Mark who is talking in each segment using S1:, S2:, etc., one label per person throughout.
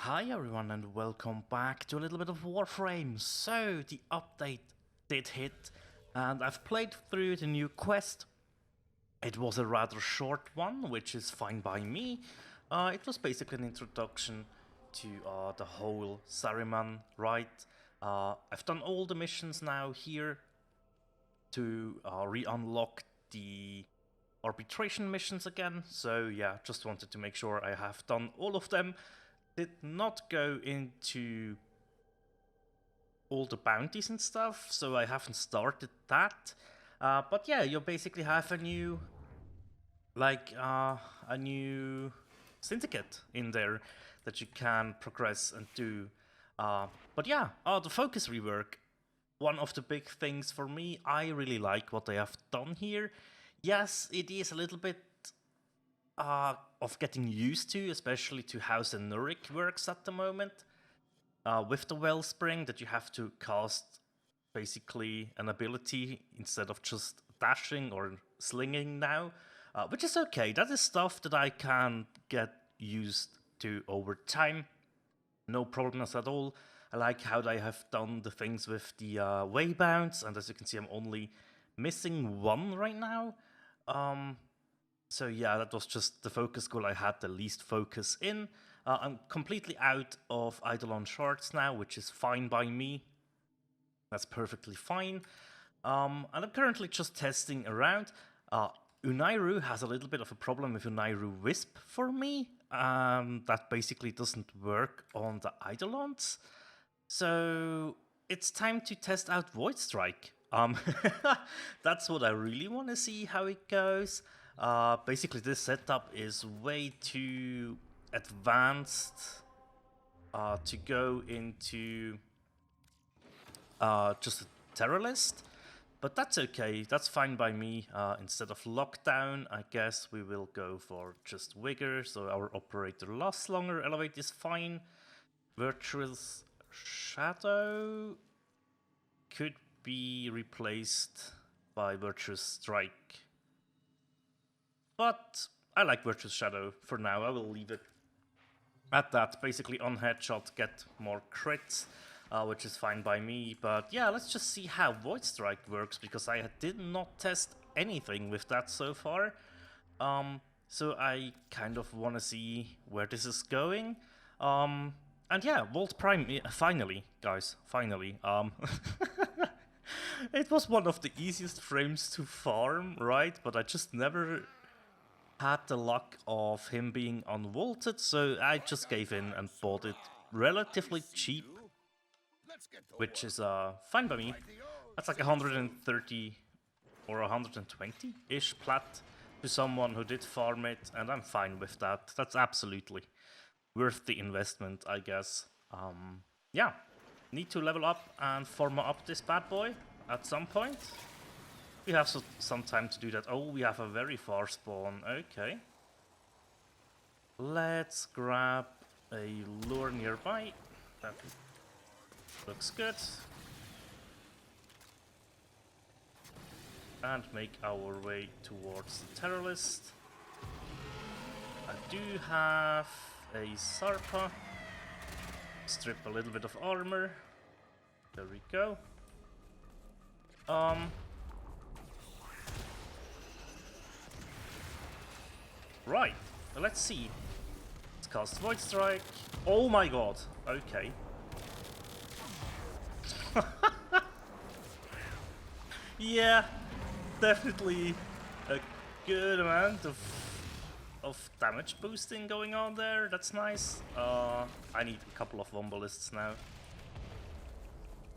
S1: Hi everyone and welcome back to a little bit of Warframe. So the update did hit and I've played through the new quest. It was a rather short one, which is fine by me. It was basically an introduction to the whole Saruman rite. I've done all the missions now here to re-unlock the arbitration missions again. So yeah, just wanted to make sure I have done all of them. Did not go into all the bounties and stuff, so I haven't started that. But yeah, you basically have a new, a new syndicate in there that you can progress and do. But yeah, the focus rework. One of the big things for me, I really like what they have done here. Yes, it is a little bit of getting used to, especially to how Zenuric works at the moment. With the Wellspring, that you have to cast basically an ability instead of just dashing or slinging now, which is okay. That is stuff that I can get used to over time. No problems at all. I like how they have done the things with the waybounds, and as you can see, I'm only missing one right now. So yeah, that was just the focus goal I had the least focus in. I'm completely out of Eidolon shards now, which is fine by me. That's perfectly fine. And I'm currently just testing around. Unairu has a little bit of a problem with Unairu Wisp for me. That basically doesn't work on the Eidolons. So it's time to test out Void Strike. That's what I really want to see how it goes. Basically, this setup is way too advanced to go into just a terror list, but that's okay. That's fine by me. Instead of lockdown, I guess we will go for just vigor, so our operator lasts longer. Elevate is fine. Virtuous Shadow could be replaced by Virtuous Strike. But I like Virtuous Shadow for now. I will leave it at that. Basically, on headshot, get more crits, which is fine by me. But yeah, let's just see how Void Strike works, because I did not test anything with that so far. So I kind of want to see where this is going. And yeah, Volt Prime, finally, guys, finally. It was one of the easiest frames to farm, right? But I just never had the luck of him being unvaulted, so I just gave in and bought it relatively cheap, which is fine by me. That's like 130 or 120-ish plat to someone who did farm it, and I'm fine with that. That's absolutely worth the investment, I guess. Yeah, need to level up and farm up this bad boy at some point. We have some time to do that. Oh, we have a very far spawn. Okay. Let's grab a lure nearby. That looks good. And make our way towards the terror list. I do have a Sarpa. Strip a little bit of armor. There we go. Right, let's see. Let's cast Void Strike. Oh my god, okay. Yeah, definitely a good amount of damage boosting going on there. That's nice. I need a couple of Wombolists now,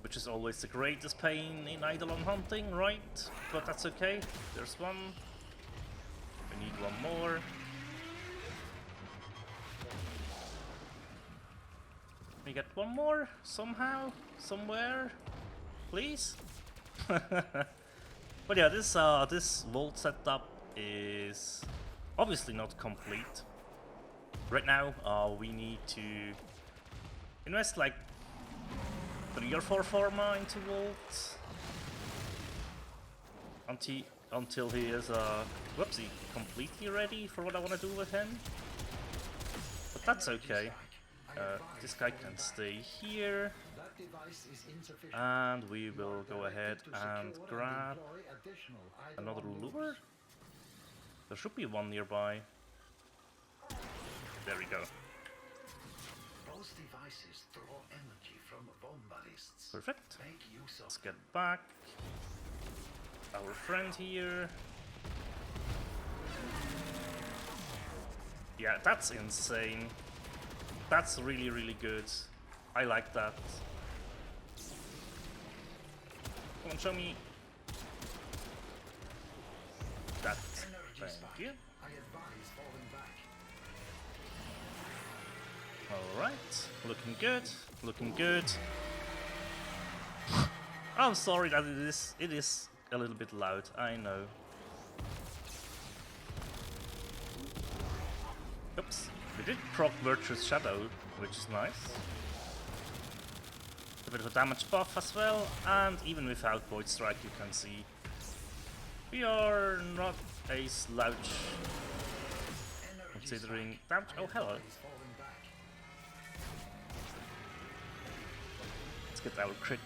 S1: which is always the greatest pain in Eidolon hunting, right? But that's okay. There's one. We need one more. We get one more somehow, somewhere, please. But yeah, this vault setup is obviously not complete. Right now, we need to invest like 3 or 4 Pharma into vault until he is completely ready for what I want to do with him. But that's okay. This guy can stay here. And we will go ahead and grab another lure. There should be one nearby. There we go.
S2: Those devices draw energy from bomb ballists.
S1: Perfect.
S2: Make use of
S1: Let's get back. Our friend here. Yeah, that's insane. That's really, really good. I like that. Come on, show me that. Thank you.
S2: I advise falling back.
S1: Alright, looking good, looking good. I'm sorry that it is a little bit loud, I know. Oops, we did proc Virtuous Shadow, which is nice. A bit of a damage buff as well, and even without Void Strike you can see we are not a slouch considering damage. Oh, hello. Let's get our crit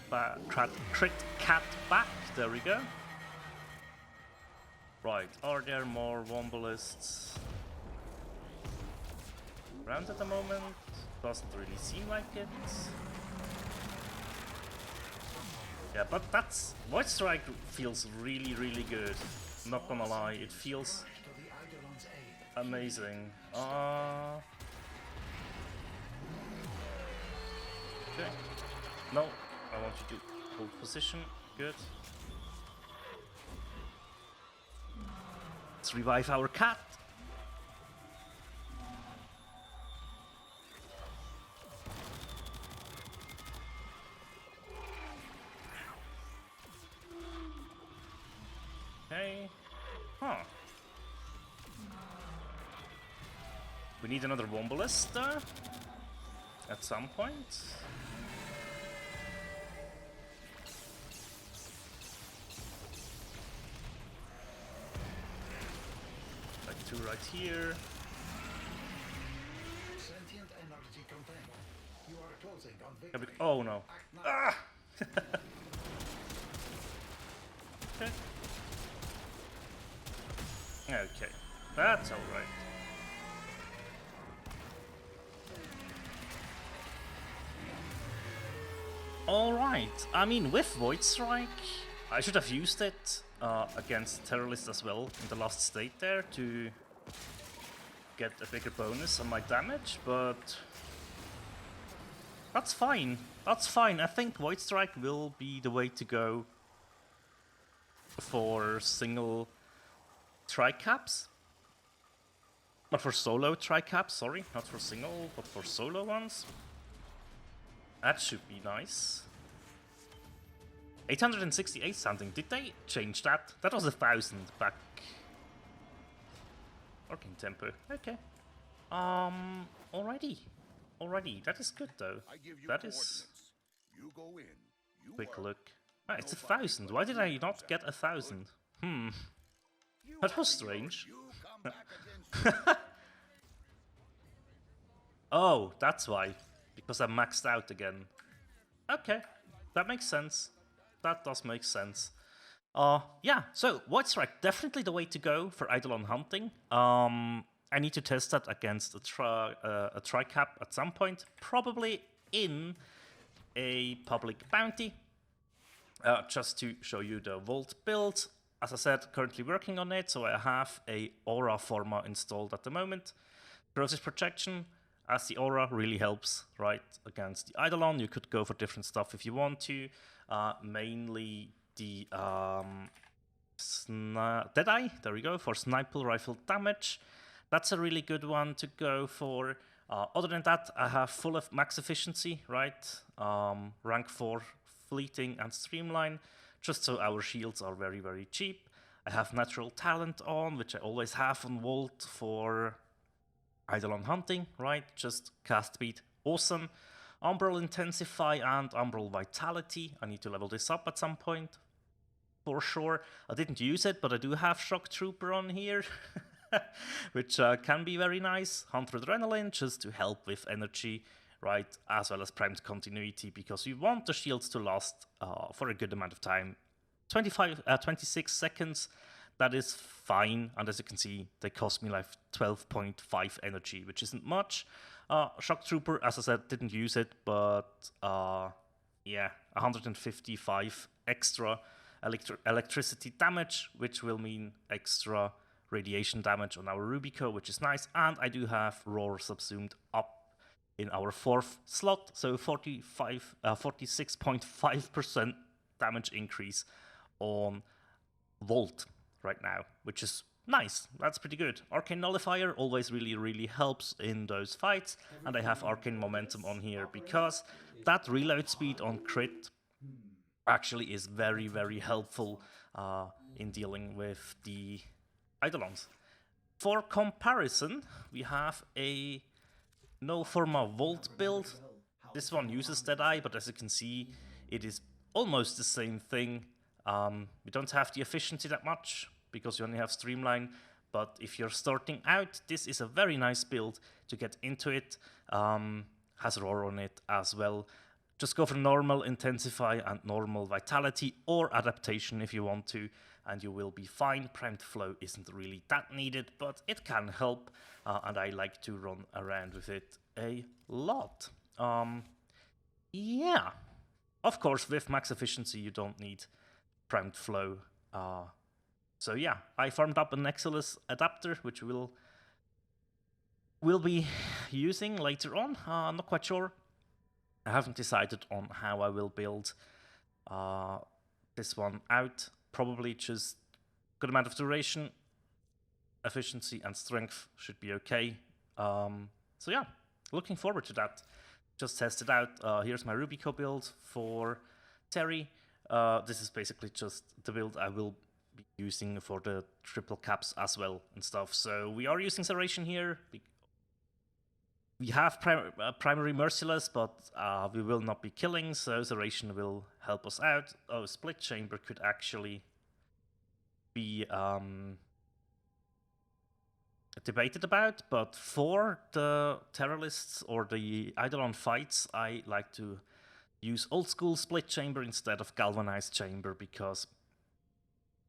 S1: cat back. There we go. Right, are there more Wombalists around at the moment? Doesn't really seem like it. Yeah, but that's... Void Strike feels really, really good. Not gonna lie, it feels amazing. Okay. No, I want you to hold position. Good. Let's revive our cat. Okay. Huh. We need another Wombalist at some point. Like two right here.
S2: Sentient energy contained. You are closing on victory.
S1: Oh no. Ah! Okay. Okay, that's alright. Alright, I mean, with Void Strike, I should have used it against Terrorist as well in the last state there to get a bigger bonus on my damage, but that's fine. That's fine. I think Void Strike will be the way to go for single tri-caps. Not for solo tri-caps, sorry. Not for single, but for solo ones. That should be nice. 868 something. Did they change that? That was 1,000 back. Working tempo. Okay. Alrighty. Alrighty. That is good though. That is...
S3: You go in. You
S1: Quick
S3: work.
S1: look. Ah, it's 1,000. Why did I not get 1,000? That was strange.
S3: You come back against
S1: Oh, that's why. Because I maxed out again. Okay, that makes sense. That does make sense. Yeah, so Void Strike, definitely the way to go for Eidolon hunting. I need to test that against a tri-cap at some point. Probably in a public bounty. Just to show you the Vault build. As I said, currently working on it, so I have a Aura Forma installed at the moment. Process protection, as the Aura really helps, right, against the Eidolon. You could go for different stuff if you want to. Mainly the Deadeye, there we go, for sniper rifle damage. That's a really good one to go for. Other than that, I have full of max efficiency, right? Rank 4 fleeting and streamline, just so our shields are very, very cheap. I have natural talent on, which I always have on Vault for Eidolon hunting, right? Just cast speed, awesome. Umbral Intensify and Umbral Vitality. I need to level this up at some point, for sure. I didn't use it, but I do have Shock Trooper on here, which can be very nice. Hunter Adrenaline, just to help with energy right? As well as primed continuity, because you want the shields to last for a good amount of time. 26 seconds, that is fine. And as you can see, they cost me like 12.5 energy, which isn't much. Shock Trooper, as I said, didn't use it, but yeah, 155 extra electricity damage, which will mean extra radiation damage on our Rubico, which is nice. And I do have Roar subsumed up in our 4th slot, so 46.5% damage increase on Volt right now, which is nice. That's pretty good. Arcane Nullifier always really helps in those fights, and I have Arcane Momentum on here because that reload speed on crit actually is very helpful in dealing with the Eidolons. For comparison, we have a No Forma Volt build. This one uses Deadeye, but as you can see, it is almost the same thing. We don't have the efficiency that much because you only have Streamline, but if you're starting out, this is a very nice build to get into it. Has Roar on it as well. Just go for normal Intensify and normal Vitality or Adaptation if you want to, and you will be fine. Primed Flow isn't really that needed, but it can help, and I like to run around with it a lot. Yeah. Of course, with max efficiency, you don't need Primed Flow. So yeah, I farmed up an Exilus adapter, which we'll be using later on. I'm not quite sure. I haven't decided on how I will build this one out. Probably just good amount of duration, efficiency, and strength should be okay. So yeah, looking forward to that. Just test it out. Here's my Rubico build for Tery. This is basically just the build I will be using for the triple caps as well and stuff. So we are using Serration here. We have primary Merciless, but we will not be killing, so Serration will help us out. Oh, Split Chamber could actually be debated about, but for the Terrorists or the Eidolon fights, I like to use old school Split Chamber instead of Galvanized Chamber, because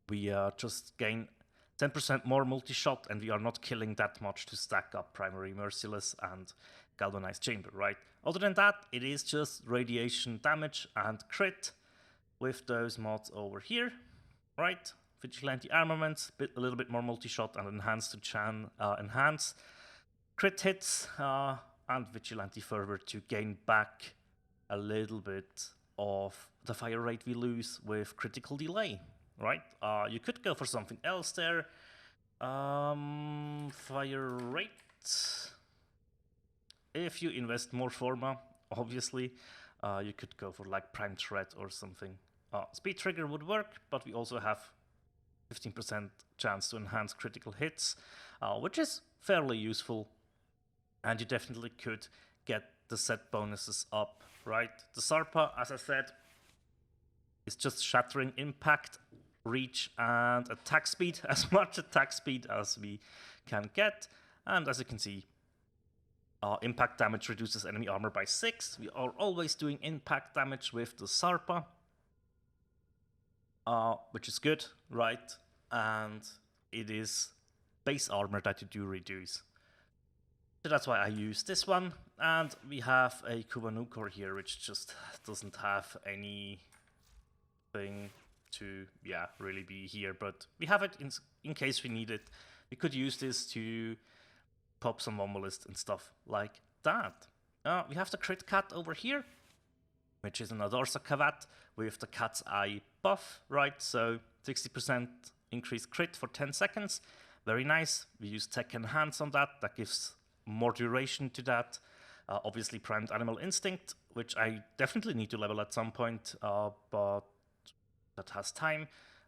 S1: we just gain 10% more multi-shot, and we are not killing that much to stack up Primary Merciless and Galvanized Chamber, right? Other than that, it is just radiation damage and crit with those mods over here, right? Vigilante Armaments, a little bit more multi-shot and enhance to enhance crit hits, and Vigilante Fervor to gain back a little bit of the fire rate we lose with critical delay. Right, you could go for something else there. Fire rate. If you invest more Forma, obviously, you could go for like Prime Threat or something. Speed Trigger would work, but we also have 15% chance to enhance critical hits, which is fairly useful. And you definitely could get the set bonuses up, right? The Sarpa, as I said, is just shattering impact, reach, and attack speed, as much attack speed as we can get. And as you can see, impact damage reduces enemy armor by 6. We are always doing impact damage with the Sarpa, which is good, right? And it is base armor that you do reduce. So that's why I use this one. And we have a Kubanukor here, which just doesn't have anything to really be here, but we have it in case we need it. We could use this to pop some Wombalist and stuff like that. We have the Crit Cat over here, which is an Adorsa Kavat with the Cat's Eye buff, right? So 60% increased crit for 10 seconds. Very nice. We use Tech Enhance on that. That gives more duration to that. Obviously Primed Animal Instinct, which I definitely need to level at some point, but that has time.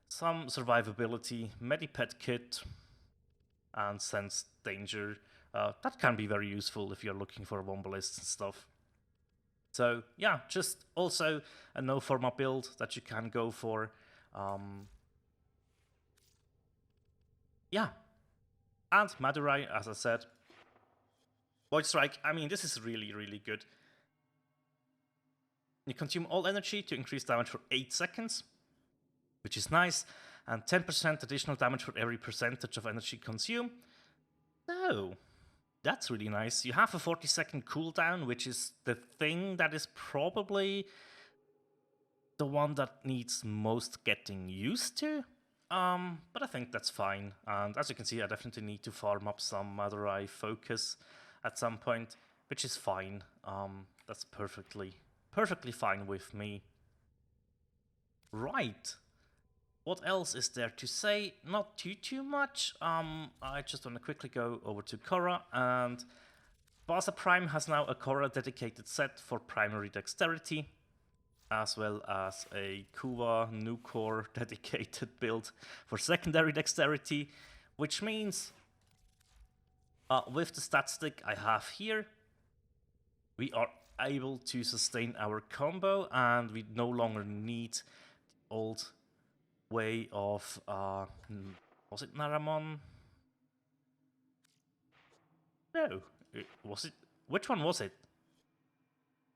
S1: Some survivability, Medipet Kit, and Sense Danger. That can be very useful if you're looking for Wombalists and stuff. So yeah, just also a no Forma build that you can go for. Yeah. And Madurai, as I said. Void Strike, I mean, this is really good. You consume all energy to increase damage for 8 seconds, which is nice, and 10% additional damage for every percentage of energy consumed. So, that's really nice. You have a 40-second cooldown, which is the thing that is probably the one that needs most getting used to. But I think that's fine. And as you can see, I definitely need to farm up some Madurai focus at some point, which is fine. That's perfectly fine with me. Right. What else is there to say? Not too much. I just want to quickly go over to Korra, and Vasa Prime has now a Korra dedicated set for primary dexterity, as well as a Kuwa Nukor dedicated build for secondary dexterity, which means with the stat stick I have here, we are able to sustain our combo, and we no longer need the old way of was it Naramon? No, was it? Which one was it?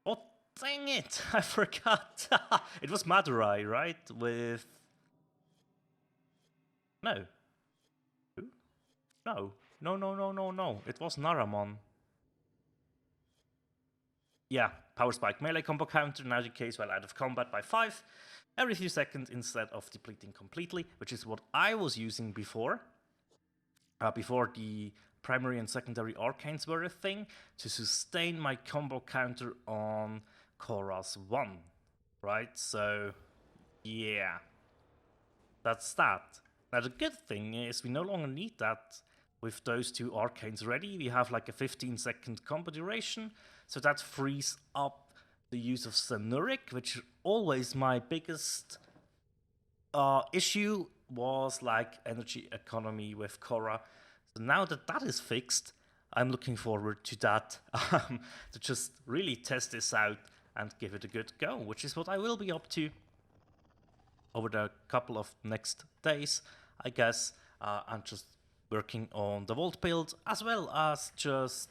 S1: Oh, dang it! I forgot. It was Madurai, right? With no, who? No. It was Naramon. Yeah, power spike melee combo counter now decays while out of combat by 5 every few seconds instead of depleting completely, which is what I was using before. Before the primary and secondary arcanes were a thing, to sustain my combo counter on Korra's 1. Right? So, yeah. That's that. Now the good thing is we no longer need that with those 2 arcanes ready. We have like a 15-second combo duration, so that frees up the use of Cenuric, which always my biggest issue was like energy economy with Korra. So now that that is fixed, I'm looking forward to that, to just really test this out and give it a good go, which is what I will be up to over the couple of next days, I guess. I'm just working on the Vault build, as well as just...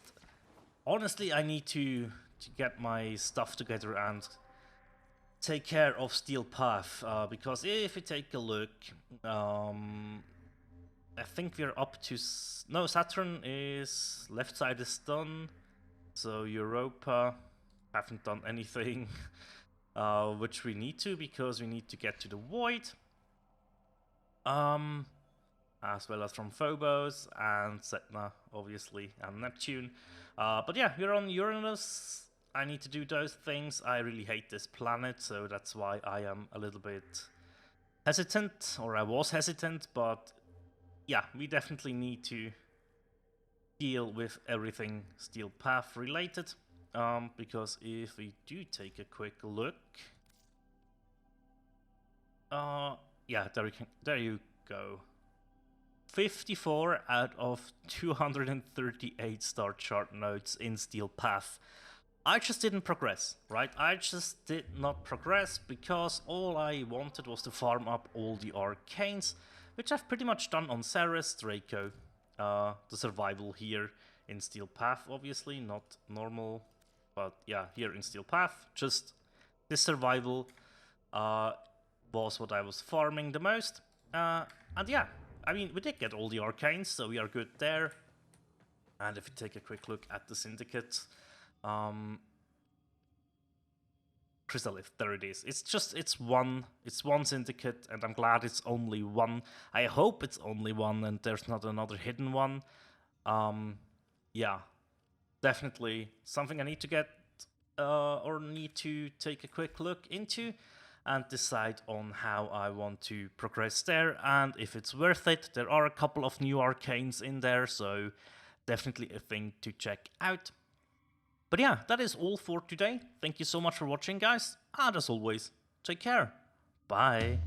S1: Honestly, I need to get my stuff together and take care of Steel Path, because if you take a look, I think we're up to... No, Saturn is... left side is done, so Europa haven't done anything, which we need to, because we need to get to the Void, as well as from Phobos and Setna, obviously, and Neptune. But yeah, we're on Uranus. I need to do those things. I really hate this planet, so that's why I am a little bit hesitant, or I was hesitant, but yeah, we definitely need to deal with everything Steel Path related, because if we do take a quick look, yeah, there you go. 54 out of 238 star chart nodes in Steel Path. I just didn't progress, right? I just did not progress because all I wanted was to farm up all the arcanes, which I've pretty much done on Ceres, Draco, the survival here in Steel Path, obviously, not normal, but yeah, here in Steel Path, just this survival was what I was farming the most, and yeah, I mean, we did get all the arcanes, so we are good there. And if you take a quick look at the Syndicate, Chrysalith, there it is. It's one Syndicate, and I'm glad it's only one. I hope it's only one, and there's not another hidden one. Yeah, definitely something I need to get, or need to take a quick look into, and decide on how I want to progress there, and if it's worth it. There are a couple of new arcanes in there, so definitely a thing to check out. But yeah, that is all for today. Thank you so much for watching, guys, and as always, take care. Bye.